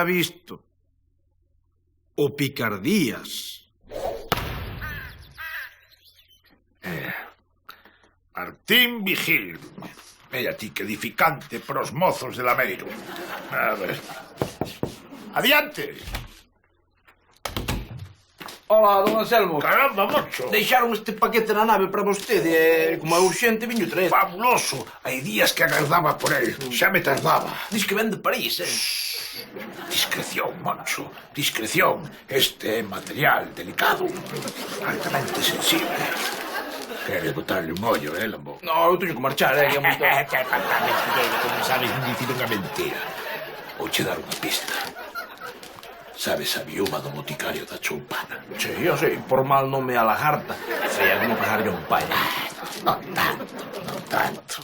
xa visto. O Picardías. Martín Vigil. Mira ti que edificante pros mozos de Lameiro. A ver. Adiante. Ola, don Anselmo. Caramba, mocho. Deixaron este paquete na nave para vostede. Como é urxente, viño traer. Fabuloso. Hai días que agardaba por él. Xa me tardaba. Diz que ven de París, Discreción, Moncho, discreción. Este é material delicado, altamente sensible. Quere botarle un ollo, Lambo? No, eu teño que marchar, que é moito... Que pata mentireiro, como sabes dicir unha mentira. Vou che dar unha pista. Sabes a viúva do boticario da Choupana? Sí, eu sei, por mal nome a lagarta. Sería como pegarlle un pai. Non tanto, non tanto.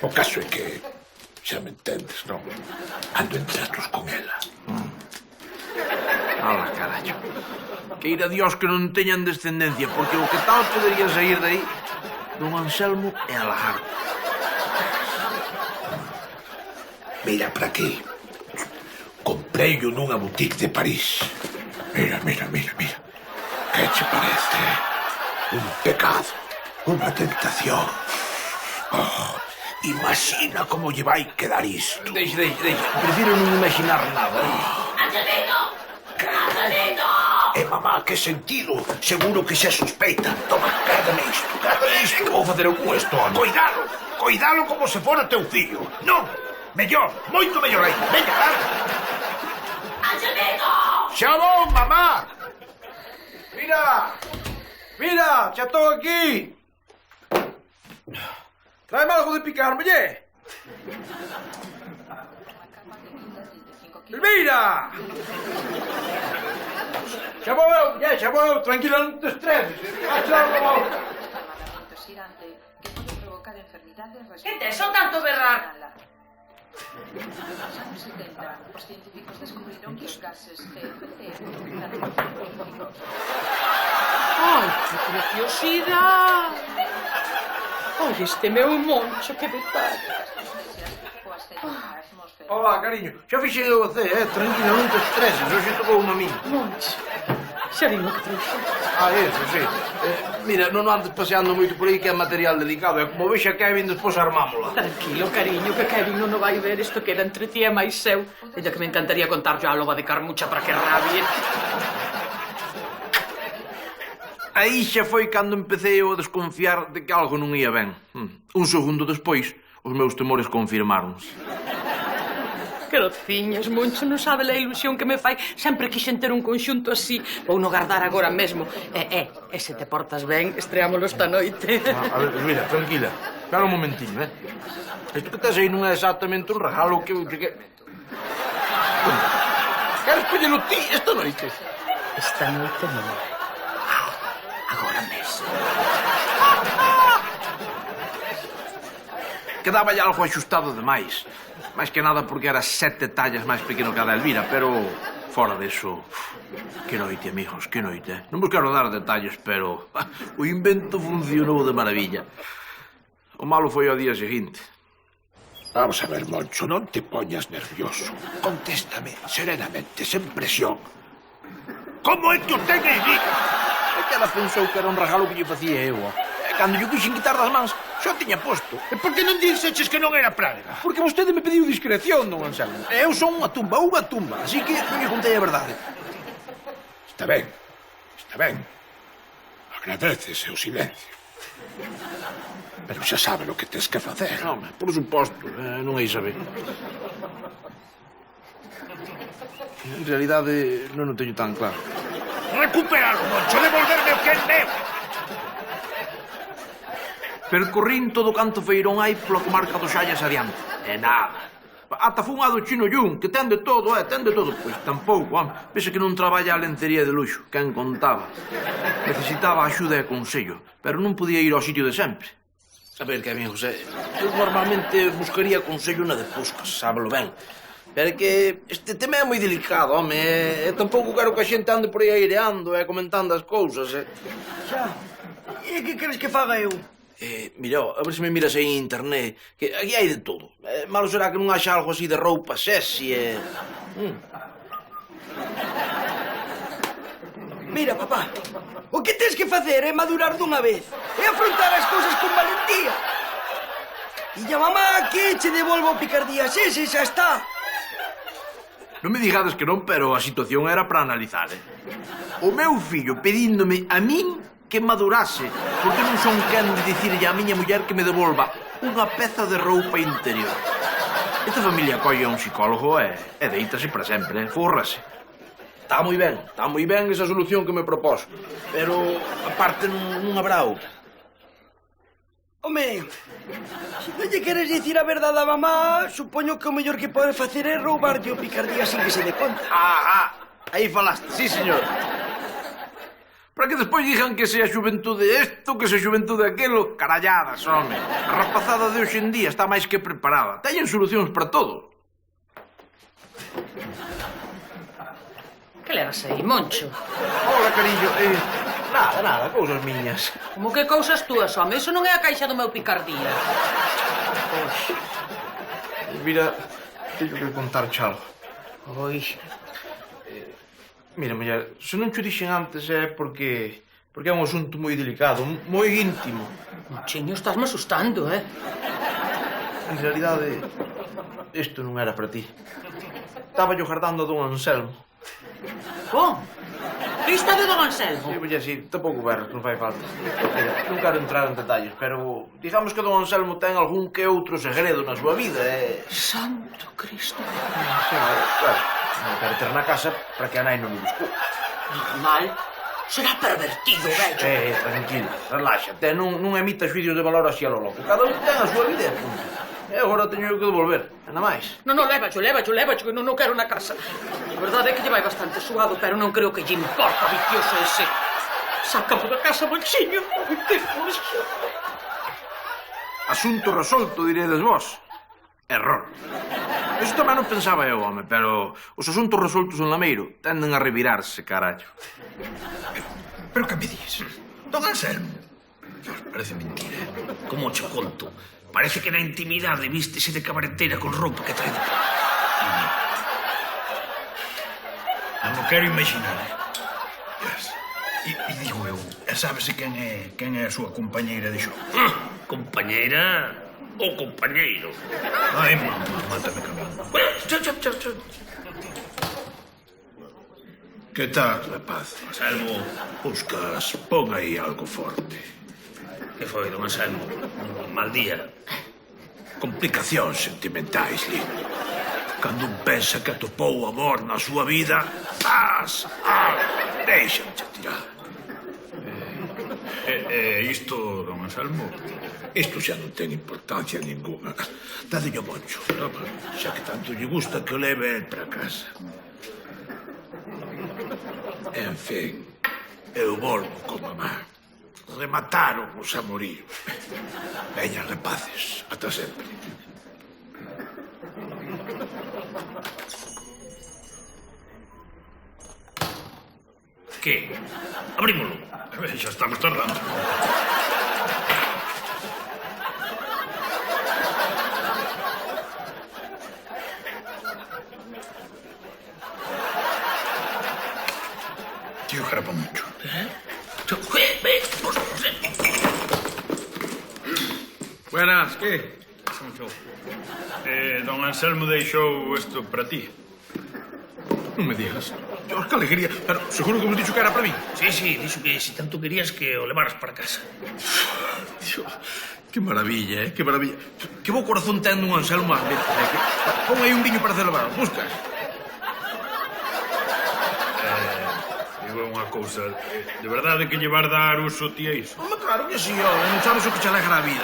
O caso é que... xa me entendes, non? Ando en tratos con ela. Ala, carallo. Queira Dios que non teñan descendencia, porque o que tal podería sair de aí don Anselmo e a lagarta. Mira para aquí. Comprei-o nunha boutique de París. Mira. Que che parece? Un pecado. Unha tentación. Oh, imagina como lle vai quedar isto. Deixe. Prefiro non imaginar nada. ¡Angelito! ¡Angelito! Mamá, que sentido? Seguro que xa sospeita. Toma, cárdame isto. Que vou facer eu con isto, home? Coidalo como se fora teu fillo. Non, mellor, moito mellor aí. Venga, larga. ¡Angelito! Xa vou, mamá. Mira, xa estou aquí. Tráeme algo de picar, lle? Elvira! Xa vou eu, tranquila, non te estreses. ¿Qué te son tanto berrar? Nos anos 70, os científicos descubriron que os gases CFC ¡Ay, qué preciosidad! ¡Ay, este meu moncho, que detalle! Hola, cariño. Xa fixen eu a ce, tranquila, non te estreses. Hoxe tocou unha min. Moncho, xa vimos que trouxe. Eso, sí. Mira, non andes paseando moito por aí que é material delicado. É como vexa Kevin, despois armámola. Tranquilo, cariño, que Kevin non o vai ver. Isto queda entre ti e máis seu. Ella que me encantaría contar yo a loba de Carmucha para que rabie. Aí xa foi cando empecé eu a desconfiar de que algo non ia ben. Un segundo despois, os meus temores confirmáronse. Que rociñas, Moncho, non sabe a ilusión que me fai. Sempre quixen ter un conxunto así. Vou no guardar agora mesmo. E se te portas ben, estreámoslo esta noite. A ver, mira, tranquila. Espera un momentiño, Isto que tes aí non é exactamente un regalo que... Queres collelo ti esta noite? Esta noite non. Agora mesmo. Quedaba ya algo axustado demais. Máis que nada porque era 7 tallas máis pequeno que a da Elvira, pero fora deso... Que noite, amigos, que noite. Non vos quero dar detalles, pero o invento funcionou de maravilla. O malo foi ao día seguinte. Vamos a ver, Moncho, non te poñas nervioso. Contéstame serenamente, sen presión. Como é que o tenes vivo? É que ela pensou que era un regalo que lle facía eu. E cando lle quixen quitar das mans, xa o tiña posto. E por que non dixeches que non era praga? Porque vostede me pediu discreción, don Anselmo. E eu son unha tumba, así que non lle contei a verdade. Está ben. Agradecese o silencio. Pero xa sabe o que tes que facer. Non, por suposto, non hai saber. En realidade, non o teño tan claro. Recuperalo, Moncho, devolverme o que é meu. Percorrín todo canto feirón hai pola comarca dos Xallas adiante. E nada. Ata fun a do Chino Yun, que ten de todo, ten de todo. Pois tampouco, Pese que non traballa a lencería de luxo, quen contaba. Necesitaba axuda e consello, pero non podía ir ao sitio de sempre. A ver, Kevin José, eu normalmente buscaría consello na de Puscas, sábelo ben. Pero é que este tema é moi delicado, e tampouco quero que a xente ande por aí aireando e comentando as cousas, Xa, e que queres que faga eu? Mira, a ver se me miras aí en internet, que aquí hai de todo. Malo será que non haxa algo así de roupa sexy e... Mira, papá, o que tens que facer é madurar dunha vez e afrontar as cousas con valentía. Tiña mamá que che devolvo picardía, sí, xa está. Non me digades que non, pero a situación era para analizar, O meu fillo pedíndome a min que madurase, porque non son quen de dicirlle á miña muller que me devolva unha peza de roupa interior. Esta familia colle a un psicólogo e deítase para sempre, fórrase. Está moi ben esa solución que me propós, pero aparte non habrá outra. Home, se non lle queres dicir a verdade a mamá, supoño que o mellor que podes facer é roubarlle o picardía sin que se dé conta. Aí falaste, sí, señor. Para que despois digan que se a xuventude isto, que se a xuventude aquilo, caralladas, home. A rapazada de hoxe en día está máis que preparada. Teñen solucións para todo. Que levas aí, Moncho? Hola, carillo. Nada, cousas miñas. Como que cousas túas, home? Iso non é a caixa do meu picardía. Mira, teño que contar algo. Oi. Mira, muller, se non cho dixen antes é porque é un asunto moi delicado, moi íntimo. Monchiño, estás me asustando, En realidade, isto non era para ti. Estaba yo guardando a don Anselmo. Como? Lista de don Anselmo? Sí, muller, sí, tampouco berro, non fai falta. Mira, non quero entrar en detalles, pero digamos que don Anselmo ten algún que outro segredo na súa vida, Santo Cristo. Sí, claro, non quero ter na casa para que a nai non me buscou. Normal. Será pervertido, vello. Tranquilo, reláxate, non emitas vídeos de valor así a lo loco. Cada un ten a súa vida e punto. E agora teño que devolver, nada máis. Non, lévacho, que non quero na casa. A verdade é que lle vai bastante suado, pero non creo que lle importa, vicioso ese. Sácamo da casa, Monchiño. Que fuxo. Asunto resolto, diredes vos. Error. Iso tamén non pensaba eu, home, pero os asuntos resoltos en Lameiro tenden a revirarse, carallo. Pero que me dis? Don Anselmo? Dios, parece mentira. Como cho conto? Parece que na intimidade vístese de cabaretera con roupa que trae de cá. Non o quero imaginar. E digo eu, sabese quen é a súa compañeira de xogo? Compañeira ou compañeiro? Ai, mamá, mátame cabando. Chau. Que tal, rapaz? Anselmo, Buscas, pon aí algo forte. que foi, don Anselmo? Un mal día. Complicacións sentimentais, lindo. Cando un pensa que atopou o amor na súa vida, deixanche tirar. Isto, don Anselmo? Isto xa non ten importancia ninguna. Dadeño Moncho, toma, xa que tanto lle gusta que o leve el para casa. En fin, eu volvo con mamá. Remataron os amoríos. Veñan, rapaces, ata sempre. Que? Abrímolo. Xa estamos tardando. Tío Jarapamoncho. Buenas, que? Don Anselmo deixou isto para ti. Non me digas. Dios, que alegría. Pero seguro que me dixo que era para mí. Sí, dixo que si tanto querías que o levaras para casa. Dios, que maravilla, que maravilla. Que bo corazón ten un Anselmo ás veces, Pon aí un viño para celebrar, buscas? Digo unha cousa, de verdade que llevar dar uso ti a iso? Home, claro que sí, home, non sabes o que che alegra a vida,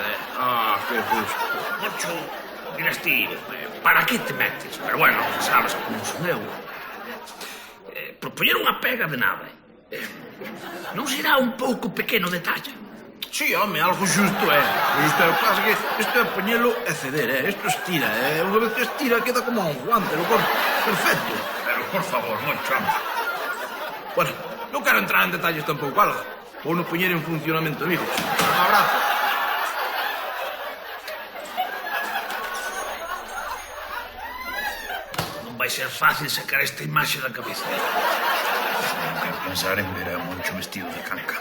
Que justo. Moncho, dirás ti, para que te metes? Pero bueno, sabes como son eu. Propoñer unha pega de nada. Non será un pouco pequeno de talla? Sí, home, algo xusto é. Xusto é, o que pasa que isto é poñelo e ceder, Isto estira, Unha vez que estira queda como un guante, lo corto. Perfecto. Pero, por favor, Moncho, anda. Bueno, non quero entrar en detalles tampouco, algo. Vou non poñer en funcionamento, amigos. Un abrazo. ser fácil sacar esta imaxe da cabeza. Non quero pensar en ver a Moncho vestido de canca.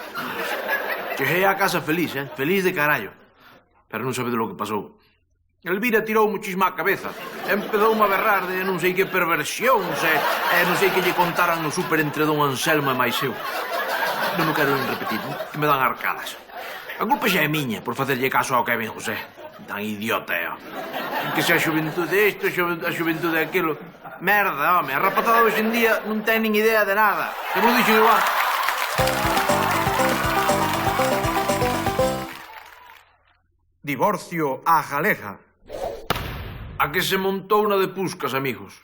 Cheguei á casa feliz, feliz de carallo. Pero non sabe de lo que pasou. Elvira tirou muchisma á cabeza. Empezou-me a berrar de non sei que perversións e non sei que lle contaran no súper entre don Anselmo e máis eu. Non me quero repetir, que me dan arcadas. A culpa xa é miña por facerlle caso ao Kevin José. Tan idiota, Que se a xuventude isto, a xuventude aquilo. Merda, home, a rapatada hoxe en día non ten nin idea de nada. Que vos dixo igual. Divorcio á galega. A que se montou na de Puscas, amigos.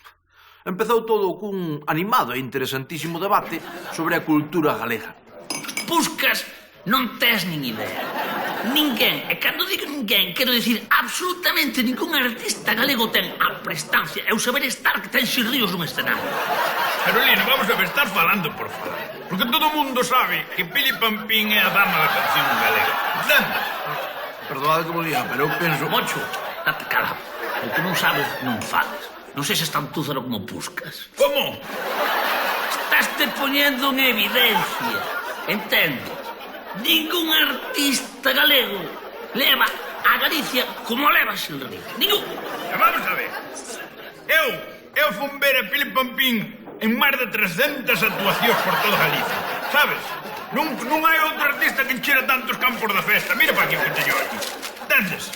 Empezou todo cun animado e interesantísimo debate sobre a cultura galega. Puscas non tes nin idea. Ninguén, e cando digo ninguén, quero dicir absolutamente ningún artista galego ten a prestancia e o saber estar que ten Xil Ríos nun escenario. Carolina, vamos a ver, estás falando por falar. Porque todo o mundo sabe que Pili Pampín é a dama da canción galega. Entende? Perdoade que vos diga, pero eu penso... Moncho, date calado. O que non sabes, non fales. Non sei se tan túzaro como Puscas. Como? Estás-te poñendo en evidencia. Entende? Ningún artista galego leva a Galicia como leva Xil Ríos. Ningún. E vamos a ver. Eu fun ver a Pili Pampín en máis de 300 actuacións por toda Galicia. Sabes? Non hai outro artista que enchera tantos campos da festa. Mira para aquí que teño aquí. Entendes?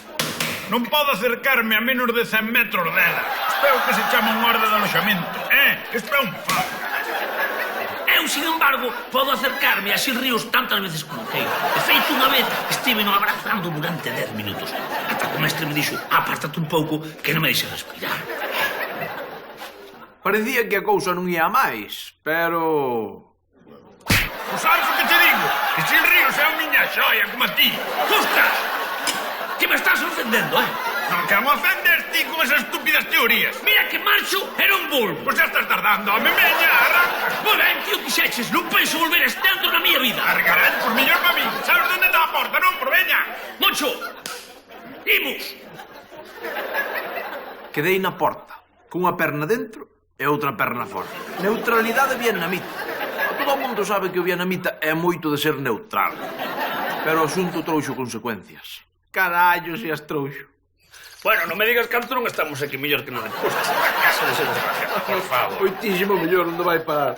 Non podo acercarme a menos de 100 metros dela. Isto é o que se chama un orde de aloxamento. Isto é un fado. Eu, sin embargo, podo acercarme a Xil Ríos tantas veces como queiro. De feito, unha vez estive no abrazando durante 10 minutos. Ata que o mestre me dixo, apártate un pouco que non me deixe respirar. Parecía que a cousa non ia a máis, pero... Pois sabes o que te digo? Que Xil Ríos é a miña xoia, como a ti. Puscas! Que me estás ofendendo, Non que me ofendes ti con esas estúpidas teorías. Mira que marcho era un bulbo. Pois xa estás tardando, home, meña, arranca. Moi ben, tío, quixeches, non penso volver a este antro na miña vida. Argarán, por mellor para mí. Sabes onde está a porta, non? Por veña. Moncho, imos. Quedei na porta, cunha perna dentro e outra perna fora. Neutralidade vietnamita. Todo o mundo sabe que o vietnamita é moito de ser neutral. Pero o asunto trouxo consecuencias. Carallo, se as trouxo. Bueno, non me digas que antro non estamos aquí mellor que non de Puscas. A casa de ser desgraciado, por favor. Moitísimo mellor, onde vai parar?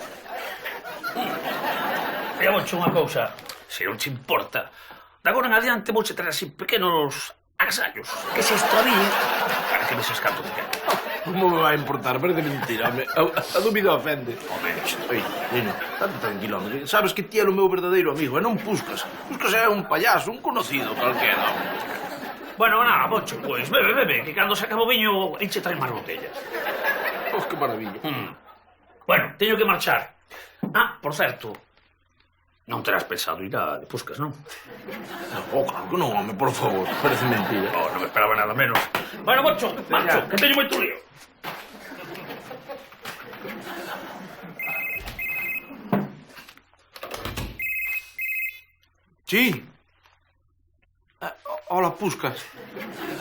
Mira, Moncho, unha cousa, se non te importa. De agora en adiante vou che traer así pequenos agasallos que se extravíen para que vexas canto te quero. Como me vai importar? Parece mentira, home. A dúbida ofende. Home, Oi, Nino, tanto tranquilo, home. Sabes que ti é o meu verdadeiro amigo, e non Puscas. Puscas é un payaso, un conocido calquera, home. Bueno, nada, Moncho, pois bebe, que cando se acaba o viño enche trae máis botellas. Oh, que maravilla. Bueno, teño que marchar. Ah, por certo, non terás pensado ir a de Puscas, non? Oh, claro que non, home, por favor. Parece mentira. Oh, non me esperaba nada menos. Bueno, Moncho, marcho, que teño moito lío. Sí. Hola, Puscas.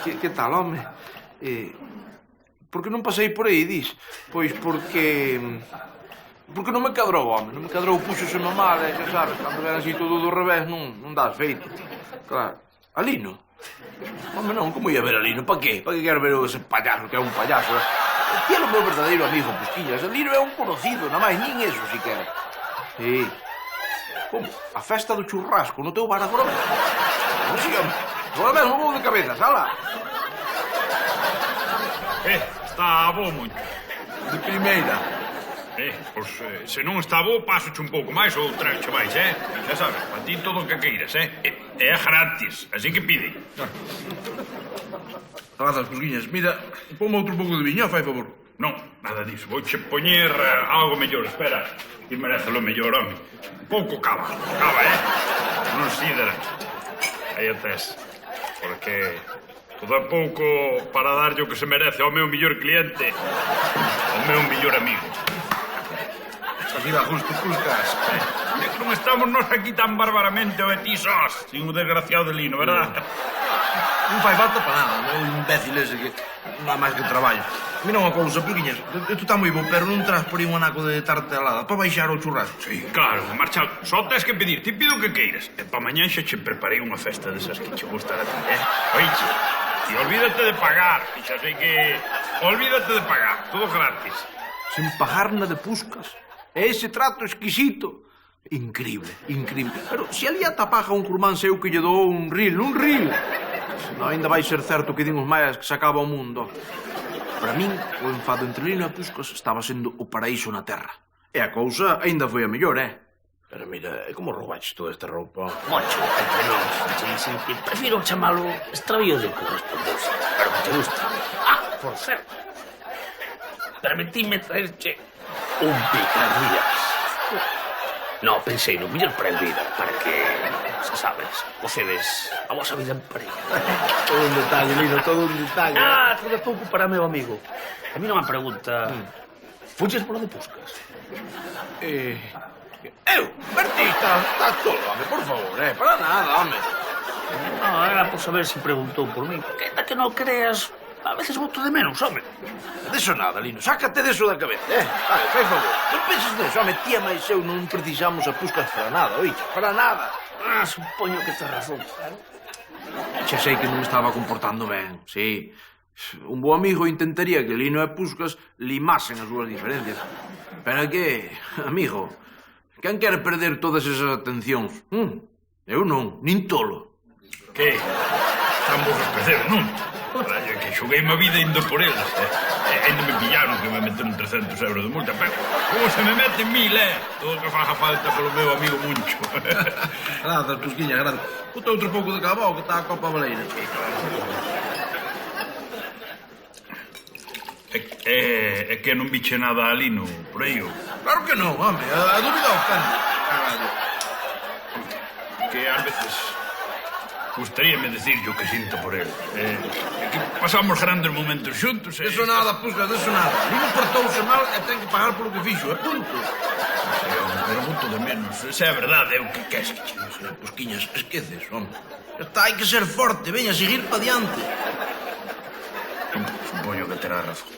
Que tal, home? Por que non pasei por aí, dis? Pois porque non me cadrou, home. Non me cadrou, puxoseme mal, xa sabes. Cando ven así todo do revés, non dás feito. Claro. A Lino? Home, non, como ia ver a Lino? Pa qué? Pa que quero ver ese payaso, que é un payaso? Ti é o meu verdadeiro amigo, Pusquillas. A Lino é un conocido, nada máis, nin eso, si quero. Sí. Como? A festa do churrasco no teu bar agora mesmo? Non sei, home. Agora mesmo vou de cabeza, sala. Está bo moito. De primeira. Pois, se non está bo, pasoche un pouco máis ou traeche máis, Xa sabes, para ti todo o que queiras, É gratis, así que pide. Grazas, Pusquillas. Mira, ponme outro pouco de viño, fai favor. Non, nada disso. Vouche poñer algo mellor, espera. Que merece lo mellor, home. Un pouco cava, non sidra. Aí o tes. Porque todo é pouco para darlle o que se merece ao meu mellor cliente, ao meu mellor amigo. Así va justo, Puscas. Non estamos nós aquí tan bárbaramente o de ti sós, sin o desgraciado de Lino, verdad? Non fai falta para nada, o imbécil ese que nada máis que traballo. Mira unha cousa, Piquiñas, isto está moi bo, pero non tras por aí un anaco de tarta helada para baixar o churrasco. Sí, claro, Marchal, só tens que pedir, ti pido o que queiras. E pa mañán xa che preparei unha festa desas que che gustará a ti, Oiche, e olvídate de pagar, que xa sei que... Olvídate de pagar, todo gratis. Sen pagar na de Puscas. E ese trato exquisito. Increíble, increíble. Pero se ali ata paga un curmán seu que lle dou un ril. Non, ainda vai ser certo que din os maias que se acaba o mundo. Para min, o enfado entre Lino e Puscas estaba sendo o paraíso na terra. E a cousa ainda foi a mellor, Pero mira, como roubaches toda esta roupa? Moncho, entre nós, prefiro chamalo extravío de correspondencia, pero que te gusta. Por certo, permitime traerche un picardías. No, pensei no mellor para a vida, para que, se sabes, gocedes a vosa vida en parella. Todo un detalle, Lino, todo un detalle. Todo pouco para meu amigo. A mí non me pregunta... Fuches polo de Puscas? Eu, Berti, estás todo, home, por favor, para nada, home. No, era por saber se preguntou por mí, porque ainda que non creas, a veces boto de menos, home. Deso nada, Lino, sácate deso da cabeza, Vale, fai favor. Non penses deso, home, tía máis eu non precisamos a Puscas para nada, oíche, para nada. Supoño que tes razón. Xa sei que non me estaba comportando ben, sí. Un bo amigo intentaría que Lino e Puscas limasen as súas diferencias. Pero que, amigo, quen quere perder todas esas atencións? Eu non, nin tolo. Que? Están vos a perder, non? Raya, que xoguei má vida indo por eles, Ainda me pillaron que me meteron 300 euros de multa, pero como se me meten 1000, Todo o que faja falta polo meu amigo Moncho. Grazas, Pusquiña, grazas. Puta outro pouco de cabao que está a copa baleira. É que non biche nada a Lino por aí, Claro que non, home, a dúbida ofende. Que ás veces gustaríame decirlle o que sinto por él. Que pasamos grandes momentos xuntos. Deso nada, Puscas, deso nada. Lino portouse mal e ten que pagar polo que fixo, punto. Pero moito de menos. Esa é a verdade, o que queres que che diga? Pusquiñas, esqueces, home. Está, hai que ser forte, veña, seguir pa diante. Supoño que terá razón.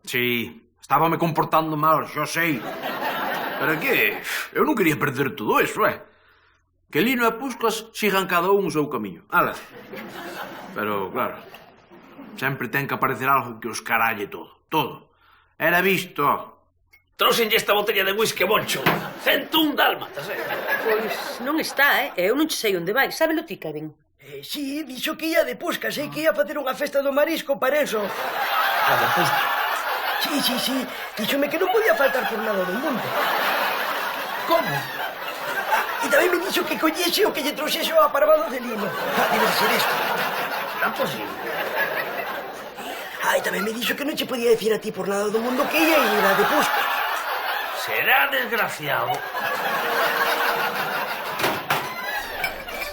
Sí, estábame comportando mal, xa sei. Pero que? Eu non quería perder todo eso, Que Lino e Puscas sigan cada un o seu camiño. Ala. Pero, claro, sempre ten que aparecer algo que os caralle todo. Todo. Era visto. Trouxenlle esta botella de whisky, Moncho. 101 dálmatas, Pois non está, Eu non che sei onde vai. Sábelo ti, Kevin? Sí, dixo que ia de Puscas, que ia facer unha festa do marisco para eso. de Puscas? Sí. Díxome que non podía faltar por nada do mundo. Como? E tamén me dixo que collese o que lle trouxese o aparvado de Lino. Debe de ser isto. Non posible. E tamén me dixo que non che podía decir a ti por nada do mundo que ia ir a de Puscas. Será desgraciado.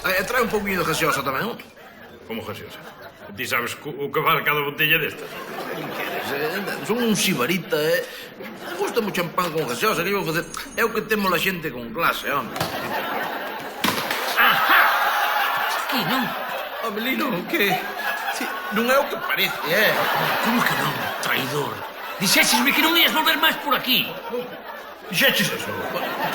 Trae un pouquinho de gaseosa tamén, non? Como gaseosa? Ti sabes o que vale cada botella destas? Son un sibarita, Gusta mo champán con gaseosa, que vou facer? É o que temos a xente con clase, home. Ajá! Que non? Home, Lino, que... Sí, non é o que parece, Como que non, traidor? Dixésesme que non ias volver máis por aquí. Dixeches eso?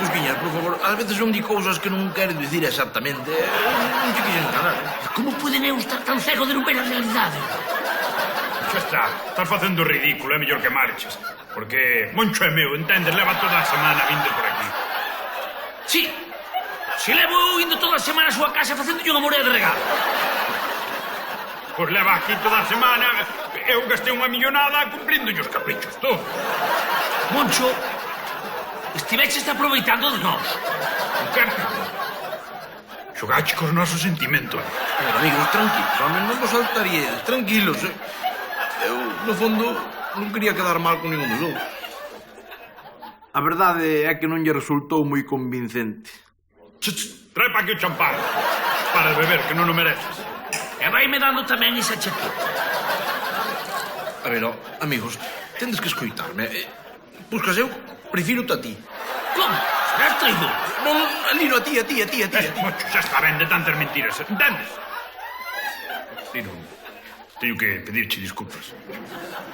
Pusquiñas, por favor, ás veces non di cousas que non quero dicir exactamente. Non te quixen enganar. Como poden eu estar tan cego de non ver a realidade? Xa está, estás facendo ridículo, é mellor que marches. Porque Moncho é meu, entendes? Leva toda a semana vindo por aquí. Sí, se levo indo toda a semana a súa casa facéndolle unha morea de regalo. Pois leva aquí toda a semana, eu gastei unha millonada cumprindo os caprichos, tú. Moncho, estiveches aproveitando de nós. O que? Xogache cos nosos sentimentos. Pero, amigos, tranquilos, home, non vos saltaríades, tranquilos, Eu, no fondo, non quería quedar mal con ningún dos outros. A verdade é que non lle resultou moi convincente. Trae pa aquí o champán. Para de beber, que non o mereces. E vaime dando tamén esa chaqueta. A ver, amigos, tendes que escoitarme. Puscas, eu prefiro-te a ti. Como? Serás traidor? Non, Lino, a ti. Moncho, xa está ben de tantas mentiras, entendes? Tino, teño que pedirche disculpas.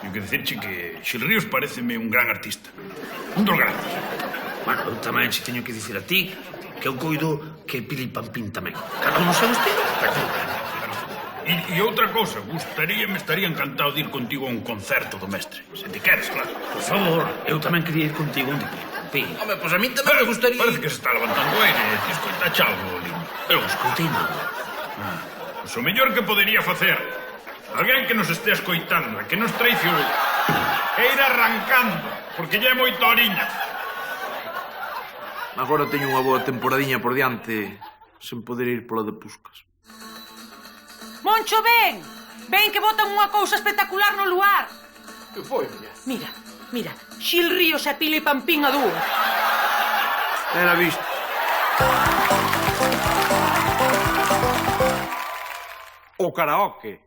Teño que dicirche que Xil Ríos pareceme un gran artista. Un dos grandes. Bueno, eu tamén se teño que dicir a ti que eu coido que Pili Pampín tamén. Cada un no seu estilo, pero E outra cousa, me estaría encantado de ir contigo a un concerto do mestre. Se te queres, claro. por favor, eu tamén quería ir contigo onde Pili Pampín. Home, pois a mí tamén me gustaría... Parece que se está levantando aire. Ti escoitache algo, Lino. Eu non escoitei nada. Pois o mellor que podería facer alguén que nos este escoitando e que nos traicione é ir arrancando, porque ya é moita oriña. Agora teño unha boa temporadiña por diante sen poder ir pola de Puscas. Moncho, ven! Ven que botan unha cousa espectacular no luar. Que foi, mira? Mira, mira, Xil Ríos e Pili Pampín a dúo. Era visto. O karaoke.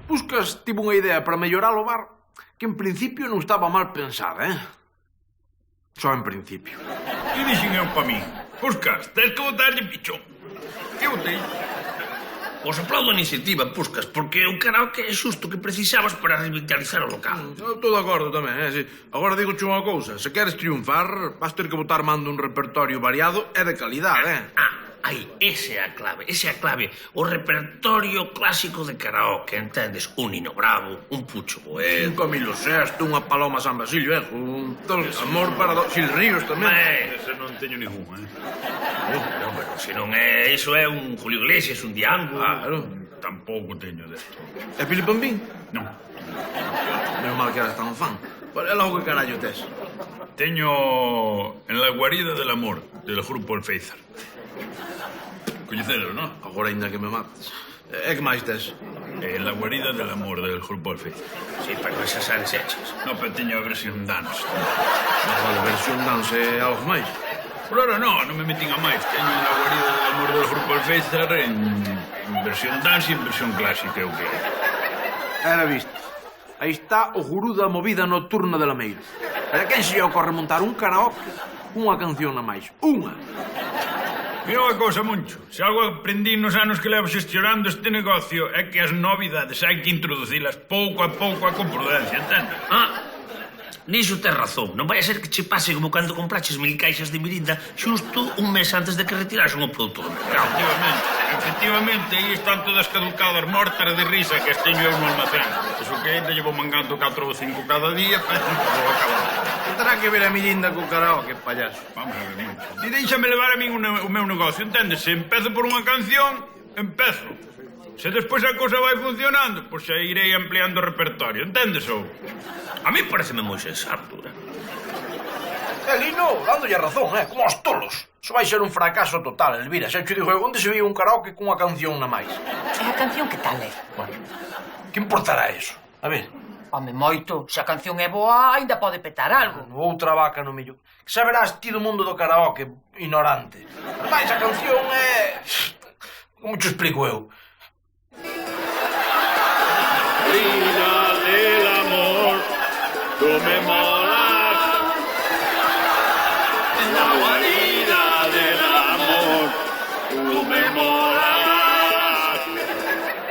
Puscas tivo unha idea para mellorar o bar que en principio non estaba mal pensada, Só en principio. E dixen eu pa mí, Puscas, tens que botarlle pichón. Que botei? Os aplaudo a iniciativa, Puscas, porque o karaoke é xusto que precisabas para revitalizar o local. Eu estou de acordo tamén, Si. Agora digo unha cousa, se queres triunfar, vas ter que botar mando un repertorio variado e de calidade, Aí, esa é a clave, o repertorio clásico de karaoke, entendes? Un Nino Bravo, un Pucho Boed... Un Camilo VI, unha Paloma San Basilio, juntos, amor para Xil Ríos tamén. Ese non teño ningún, No, pero se non é iso, é un Julio Iglesias, un Diango... Claro. Tampouco teño desto. E Pili Pampín? Non. Menos mal que eras tan fan. E logo que carallo tes? Teño En la guarida del amor, del grupo El Feizar. Coñecedelo, non? Agora ainda que me mates. E que máis tes? En la guarida del amor, del grupo El Feizar. Sí, pero esas áreas hechas. Non, pero teño a versión dance. Vale, versión dance e algo máis. Por ahora non me metín a máis. Teño En la guarida del amor, del grupo El Feizar en versión dance e en versión clásica, eu que. Era visto. Aí está o gurú da movida nocturna de Lameiro. Pero a quen se lle ocorre montar un karaoke unha canción na máis? Unha! Mira unha cousa, Moncho. Se algo aprendí nos anos que levo xestionando este negocio é que as novidades hai que introducilas pouco a con prudencia, entendes? Niso tes razón. Non vai a ser que che pase como cando compraches 1000 caixas de mirinda xusto un mes antes de que retirasen o produto do mercado. Efectivamente, aí están todas caducadas, mortas de risa que as teño eu no almacén. Eso que ainda llevo mangando 4 ou 5 cada día, pero non vou acabar. Terá que ver a mirinda co karaoke, payaso. Vamos a ver, Moncho. E déixame levar a min o meu negocio, entendes? Se empezo por unha canción, empezo. Se despois a cousa vai funcionando, pois xa irei ampliando o repertorio, entendes ou? A mí pareceme moi sensato, Lino, dándolle razón, como aos tolos. Iso vai ser un fracaso total, Elvira. Xa te digo, onde se viu un karaoke cunha canción na máis? E a canción que tal é? Bueno, que importará eso? A ver... Home, moito. Se a canción é boa, ainda pode petar algo. Outra vaca no millo. Que saberás ti do mundo do karaoke, ignorante. Ademais, a canción é... Como te explico eu? Vida del amor, tú me molas. En la guarida del amor, tú me molas.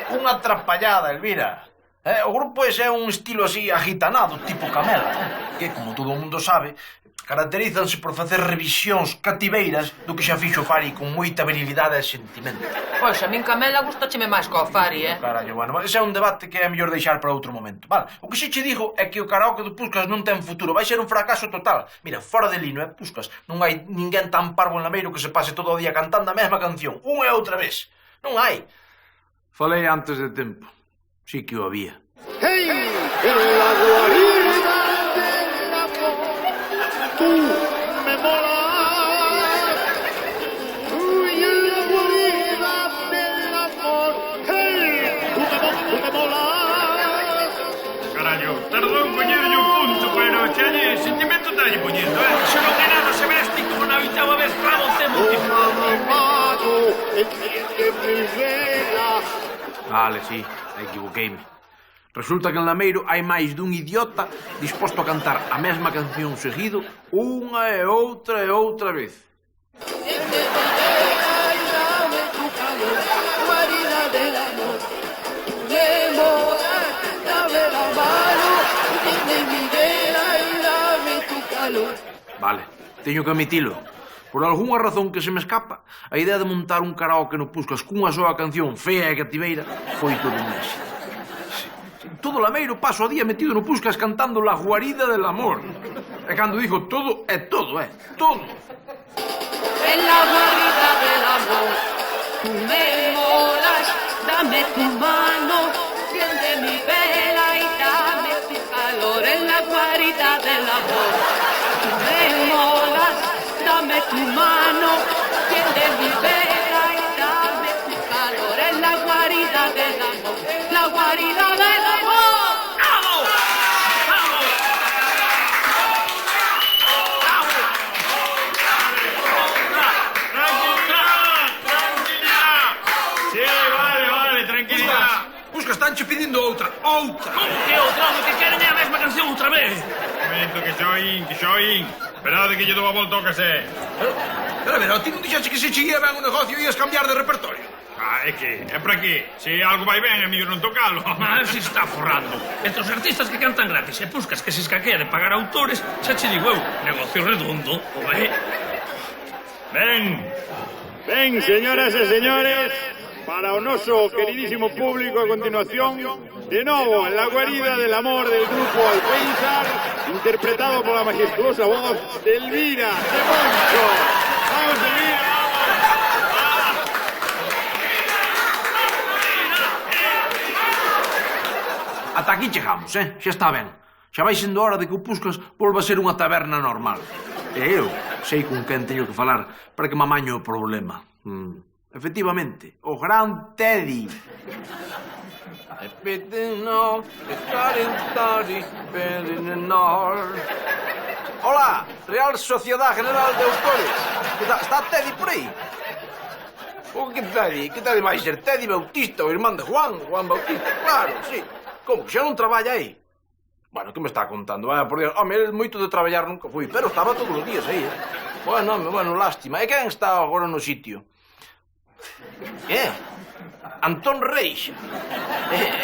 Unha atrapallada, Elvira. O grupo ese é un estilo así agitanado, tipo Camela, que, como todo o mundo sabe, caracterízanse por facer revisións cativeiras do que xa fixo Fari con moita virilidade e sentimento. Pois, a min Camela gustacheme máis coa Fari, Carallo, bueno, ese é un debate que é mellor deixar para outro momento. Vale, o que xe che digo é que o karaoke do Puscas non ten futuro, vai ser un fracaso total. Mira, fora de Lino e Puscas, non hai ninguén tan parvo en Lameiro que se pase todo o día cantando a mesma canción, unha e outra vez. Non hai. Falei antes de tempo. Sí que o había. Hey, en la guarida del amor, tú me molas. Uy, en la guarida del amor, hey, tú me molas. Carallo, tardou en poñerlle un punto, pero que allí sentimento está allí poñendo, Se non é nada, se verás ti como na 8ª vez clavo o tema. Amado, entiende mi vela. Vale, sí, equivoqueime. Resulta que en Lameiro hai máis dun idiota disposto a cantar a mesma canción seguido unha e outra vez. Guarida del amor. Vale, teño que admitilo. Por algunha razón que se me escapa, a idea de montar un karaoke no Puscas cunha soa canción fea e cativeira foi todo un éxito. Todo lameiro paso o día metido no Puscas cantando La guarida del amor. E cando digo todo, é todo, todo. En la guarida del amor, tú me molas, dame tu mano, tiende mi vela y dame tu calor. En la guarida del amor, tú me molas, dame tu mano, tiende mi vela y dame tu calor. En la guarida del amor, la guarida del amor. Estánche pedindo outra. Como que outra? O que queren é a mesma canción outra vez. Momento, que xoín. Esperade que lle dou a volta ao casé. Pero a ver, a ti non dixaxe que se cheguía ben o negocio e ias cambiar de repertorio? É que, é para qué? Se algo vai ben, é mellor non tocalo. A ver se está forrando. Entre os artistas que cantan gratis e Puscas que se escaquea de pagar autores, xa che digo eu, negocio redondo, ove? Ben, señoras e señores, para o noso queridísimo público a continuación, de novo, en la guarida del amor del grupo Alpéizar, interpretado por la majestuosa voz de Elvira de Moncho. ¡Vamos, Elvira! Ata aquí chegamos, xa está ben. Xa vai sendo hora de que o Puscas volva a ser unha taberna normal. E eu sei con quen teño que falar para que me amañe o problema. Efectivamente, o gran Teddy. Hola, Real Sociedad General de Autores. Está Teddy por aí? Que Teddy? Que Teddy vai ser? Teddy Bautista, o irmán de Juan Bautista, claro, sí. Como que xa non traballa aí? Bueno, que me está contando? Vaya, por Dios, home, el moito de traballar nunca fui, pero estaba todos os días aí, Bueno, lástima. E quen está agora no sitio? Antón Reixa.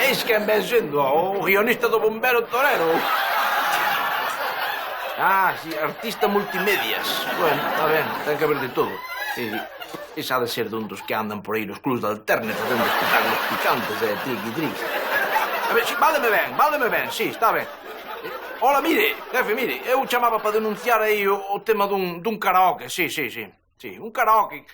Eis quen ven sendo o guionista do Bombero Torero. Sí, artista multimedias. Bueno, está ben, ten que haber de todo. Esa ha de ser dun dos que andan por aí nos clubs de alterne facendo espectáculos picantes de triqui. A ver, váleme ben, sí, está ben. Hola, mire, jefe, eu chamaba para denunciar aí o tema dun karaoke, sí, un karaoke.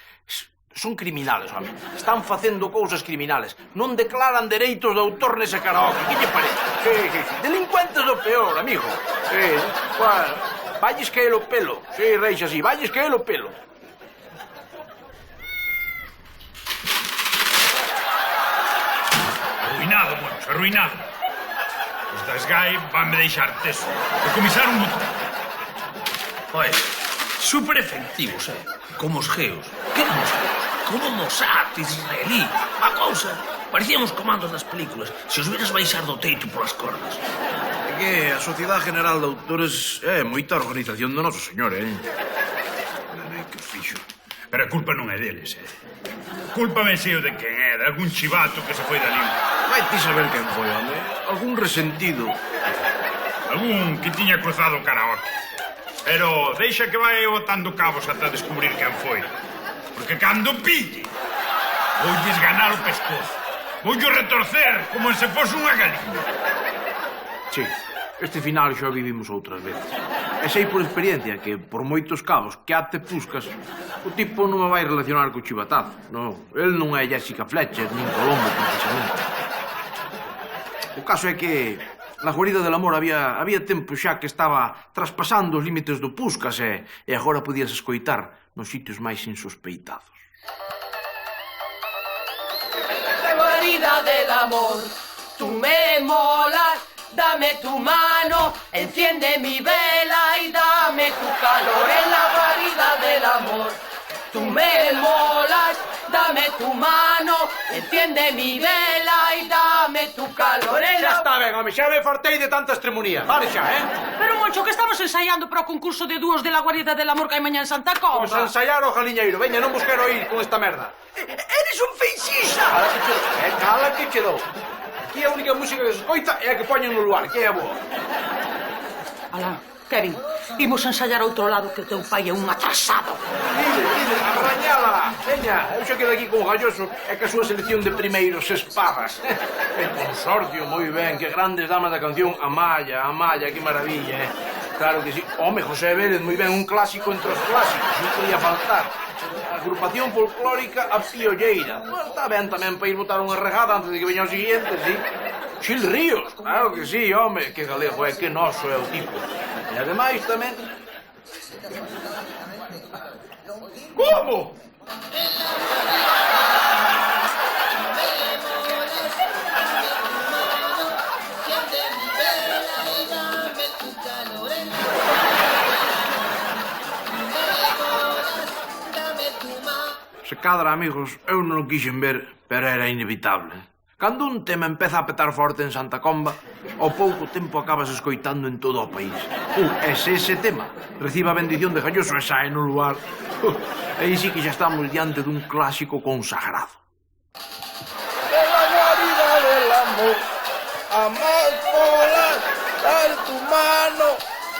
Son criminales, home. Están facendo cousas criminales. Non declaran dereitos de autor nese karaoke. Que lle parece? Sí. Delincuentes do peor, amigo. Sí. Bueno, valles que o pelo. Sí, Reixa, sí, valles que o pelo. Arruinado, Moncho, arruinado. Os da SGAE vanme deixar teso. Decomisar un botón. Oye, super efectivos, como os geos. Que eran os geos? Como Mossad, israelí. A cousa. Parecíamos comandos das películas. Se os viras baixar do teito polas cordas. É que a Sociedade General de Autores é moita organización do noso señor, Que fixo. Pero a culpa non é deles, Culpa me seo de quen é, de algún chivato que se foi dali. Vai ti saber quen foi, home. Algún resentido. Algún que tiña cruzado o karaoke. Pero deixa que vai botando cabos ata descubrir quen foi. Porque cando pille, voulles ganar o pescozo. Voullo retorcer como se fose unha galiña. Sí, este final xa o vivimos outras veces. E sei por experiencia que, por moitos cabos que ate Puscas, o tipo non me vai relacionar co chivatazo. Non, el non é Jessica Fletcher, nin Colombo, precisamente. O caso é que La guarida del amor había tempo xa que estaba traspasando os límites do Puscas e agora podías escoitar nos sitios máis insospeitados. La guarida del amor, tú me molas, dame tu mano, enciende mi vela y dame tu calor. En la guarida del amor, tú me molas, dame tu mano, enciende mi vela y dame tu calor. Xa está ben, home, xa me fartei de tanta estremonía. Vale xa, Pero, Moncho, que estamos ensaiando para o concurso de dúos de la guarida del amor que hai mañá en Santa Comba. Vamos a ensaiar o galiñeiro. Veña, non vos quero ir con esta merda. Eres un feixixa! Cala que che dou. Aquí a única música que se escoita é a que poñen no lugar, que é a boa. Alá, Kevin, imos ensayar outro lado que o teu pai é un atrasado. Dile, arrañala. Veña, eu xa quedo aquí con o Galloso e que a súa selección de primeiros espadas. El consorcio, moi ben, que grandes damas da canción. Amaya, que maravilla, Claro que sí. Home, José Vélez, moi ben, un clásico entre os clásicos, non podía faltar. Agrupación folclórica A Piolleira. Bueno, está ben tamén para ir botar unha regada antes de que veña o siguiente, sí. Xil Ríos, claro que sí, home, que galego é, que noso é o tipo. E ademais tamén... Como? Se cadra, amigos, eu non o quixen ver, pero era inevitable. Cando un tema empeza a petar forte en Santa Comba, ao pouco tempo acabas escoitando en todo o país. E se ese tema reciba a bendición de Galloso e sae no lugar, aí sí que xa estamos diante dun clásico consagrado. De la guarida del amor, amapolas, dar tu mano,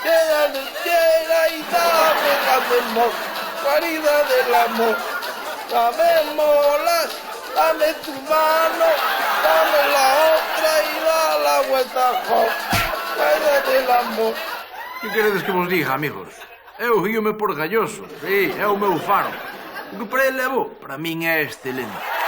llena de tierra y dame amor, guarida del amor, dame molas, dame tu mano, dame la otra y da la vuelta, guarida del amor. Que queredes que vos diga, amigos? Eu guíome por Galloso, sí, é o meu faro. O que para ele levo, para min é excelente.